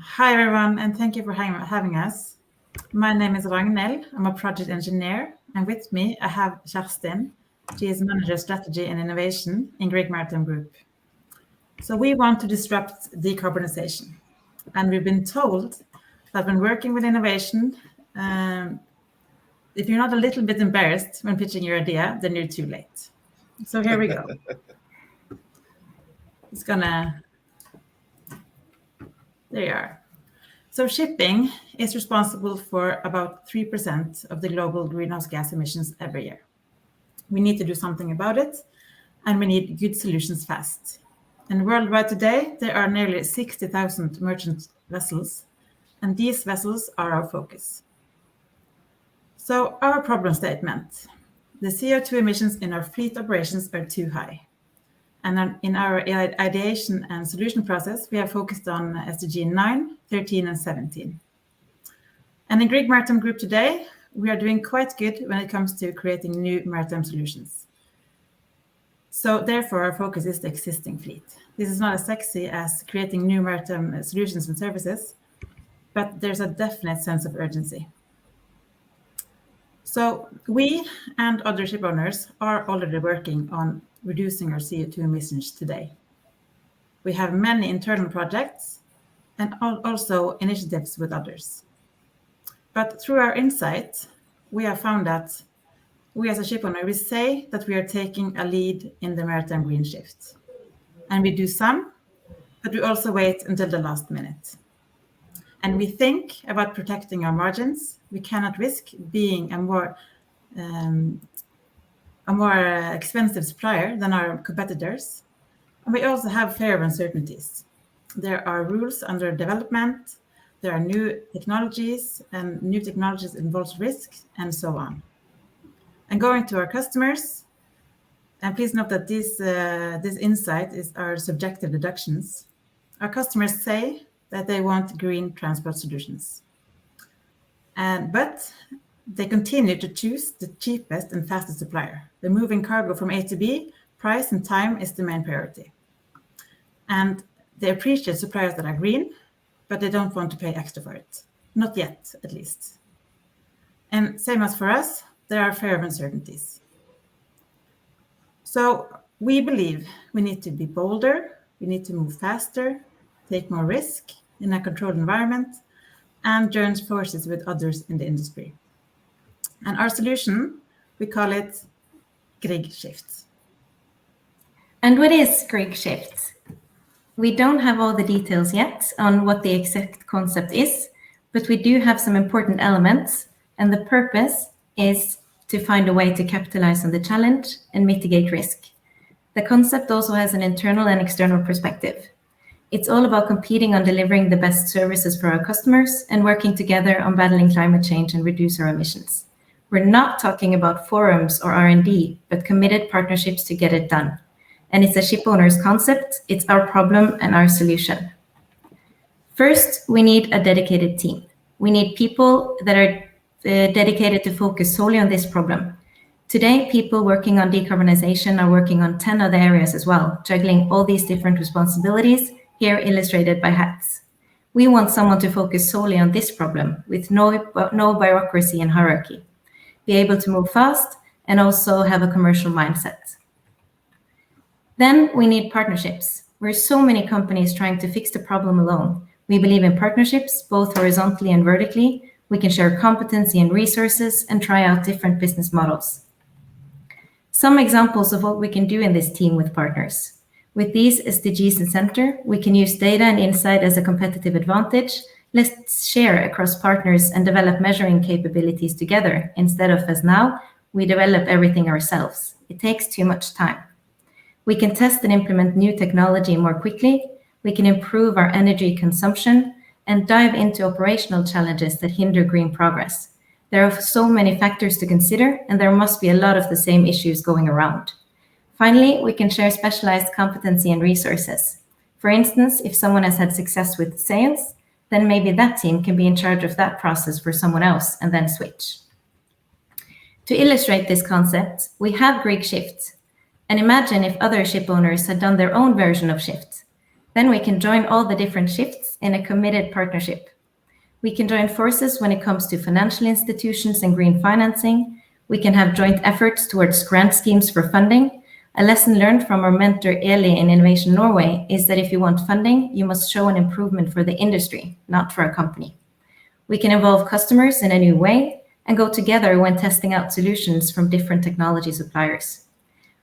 Hi everyone, and thank you for having us. My name is Ragnhild. I'm a project engineer, and with me I have Kerstin. She is Manager Strategy and Innovation in Grieg Maritime Group. So we want to disrupt decarbonization, and we've been told that when working with innovation, if you're not a little bit embarrassed when pitching your idea, then you're too late. So here we go. There you are. So shipping is responsible for about 3% of the global greenhouse gas emissions every year. We need to do something about it, and we need good solutions fast. And worldwide today, there are nearly 60,000 merchant vessels, and these vessels are our focus. So our problem statement: the CO2 emissions in our fleet operations are too high. And in our ideation and solution process, we have focused on SDG 9, 13, and 17. And in Grieg Maritime Group today, we are doing quite good when it comes to creating new maritime solutions. So therefore, our focus is the existing fleet. This is not as sexy as creating new maritime solutions and services, but there's a definite sense of urgency. So we and other ship owners are already working on reducing our CO2 emissions today. We have many internal projects and also initiatives with others. But through our insight, we have found that we as a ship owner, we say that we are taking a lead in the maritime green shift. And we do some, but we also wait until the last minute. And we think about protecting our margins. We cannot risk being a more expensive supplier than our competitors. And we also have fear of uncertainties. There are rules under development, there are new technologies, and new technologies involves risks, and so on. And going to our customers, and please note that this insight is our subjective deductions. Our customers say that they want green transport solutions. But they continue to choose the cheapest and fastest supplier. The moving cargo from A to B, price and time is the main priority. And they appreciate suppliers that are green, but they don't want to pay extra for it. Not yet, at least. And same as for us, there are fair uncertainties. So we believe we need to be bolder, we need to move faster, take more risk in a controlled environment, and join forces with others in the industry. And our solution, we call it Grieg Shift. And what is Grieg Shift? We don't have all the details yet on what the exact concept is, but we do have some important elements, and the purpose is to find a way to capitalize on the challenge and mitigate risk. The concept also has an internal and external perspective. It's all about competing on delivering the best services for our customers and working together on battling climate change and reduce our emissions. We're not talking about forums or R&D, but committed partnerships to get it done. And it's a ship owner's concept, it's our problem and our solution. First, we need a dedicated team. We need people that are dedicated to focus solely on this problem. Today, people working on decarbonization are working on 10 other areas as well, juggling all these different responsibilities, here illustrated by hats. We want someone to focus solely on this problem with no bureaucracy and hierarchy, be able to move fast, and also have a commercial mindset. Then we need partnerships. We're so many companies trying to fix the problem alone. We believe in partnerships, both horizontally and vertically. We can share competency and resources and try out different business models. Some examples of what we can do in this team with partners. With these SDGs in center, we can use data and insight as a competitive advantage. Let's share across partners and develop measuring capabilities together instead of, as now, we develop everything ourselves. It takes too much time. We can test and implement new technology more quickly. We can improve our energy consumption and dive into operational challenges that hinder green progress. There are so many factors to consider, and there must be a lot of the same issues going around. Finally, we can share specialized competency and resources. For instance, if someone has had success with sales, then maybe that team can be in charge of that process for someone else and then switch. To illustrate this concept, we have Grieg Shift. And imagine if other ship owners had done their own version of Shift. Then we can join all the different shifts in a committed partnership. We can join forces when it comes to financial institutions and green financing. We can have joint efforts towards grant schemes for funding. A lesson learned from our mentor Eli in Innovation Norway is that if you want funding, you must show an improvement for the industry, not for a company. We can involve customers in a new way and go together when testing out solutions from different technology suppliers.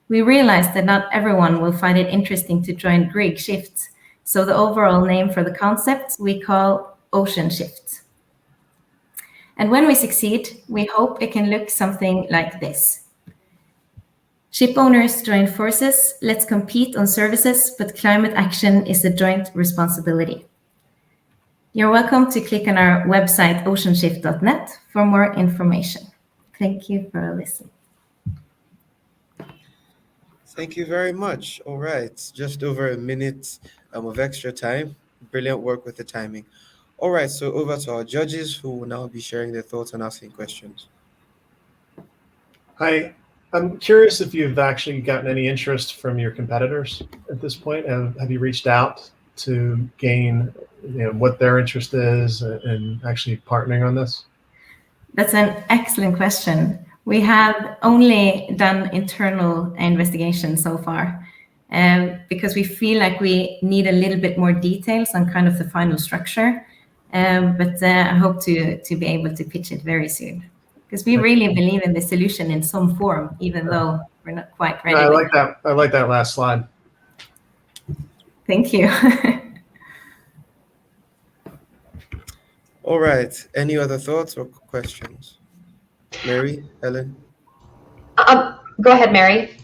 We realize that not everyone will find it interesting to join Grieg shifts, so the overall name for the concept we call Ocean Shifts. And when we succeed, we hope it can look something like this. Ship owners join forces, let's compete on services, but climate action is a joint responsibility. You're welcome to click on our website, oceanshift.net, for more information. Thank you for listening. Thank you very much. All right, just over a minute of extra time. Brilliant work with the timing. All right, so over to our judges who will now be sharing their thoughts and asking questions. Hi, I'm curious if you've actually gotten any interest from your competitors at this point. Have you reached out to gain what their interest is in actually partnering on this? That's an excellent question. We have only done internal investigation so far because we feel like we need a little bit more details on kind of the final structure. But I hope to be able to pitch it very soon because we really believe in the solution in some form, even though we're not quite ready. I like that. I like that last slide. Thank you. All right, any other thoughts or questions? Mary, Helen? Go ahead, Mary.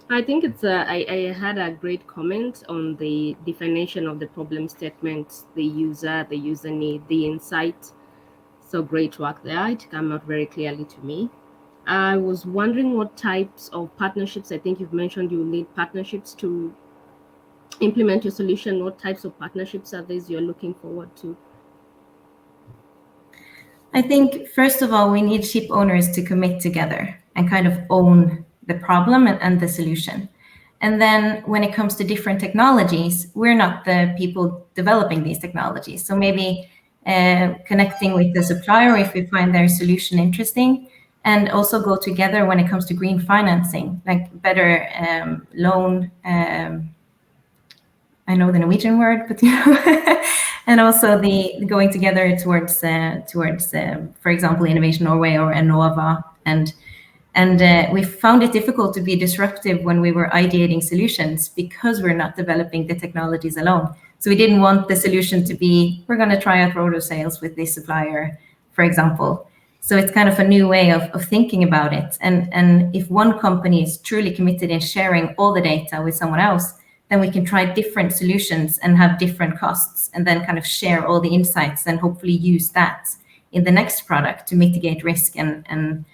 I think it's I had a great comment on the definition of the problem statement, the user need, the insight. So great work there. It came out very clearly to me. I was wondering what types of partnerships, I think you've mentioned you need partnerships to implement your solution. What types of partnerships are these you're looking forward to? I think, first of all, we need ship owners to commit together and kind of own the problem and the solution. And then when it comes to different technologies, we're not the people developing these technologies. So maybe connecting with the supplier if we find their solution interesting, and also go together when it comes to green financing, like better loan, I know the Norwegian word, but and also the going together towards for example, Innovation Norway or Enova, and we found it difficult to be disruptive when we were ideating solutions because we're not developing the technologies alone. So we didn't want the solution to be, we're going to try out rotor sails with this supplier, for example. So it's kind of a new way of thinking about it. And if one company is truly committed in sharing all the data with someone else, then we can try different solutions and have different costs, and then kind of share all the insights and hopefully use that in the next product to mitigate risk and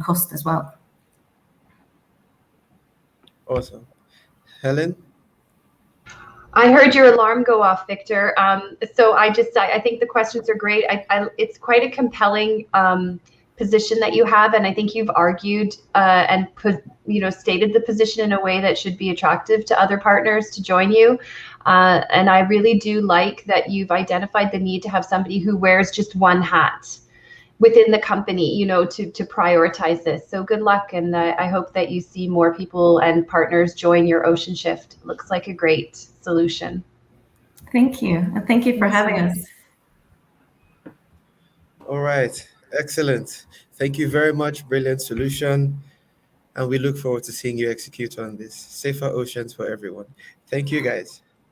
cost as well. Awesome. Helen? I heard your alarm go off, Victor. So I think the questions are great. It's quite a compelling position that you have, and I think you've argued and stated the position in a way that should be attractive to other partners to join you. And I really do like that you've identified the need to have somebody who wears just one hat within the company, to prioritize this. So good luck, and I hope that you see more people and partners join your Ocean Shift. It looks like a great solution. Thank you, and thank you for having us. All right, excellent. Thank you very much. Brilliant solution. And we look forward to seeing you execute on this. Safer oceans for everyone. Thank you, guys.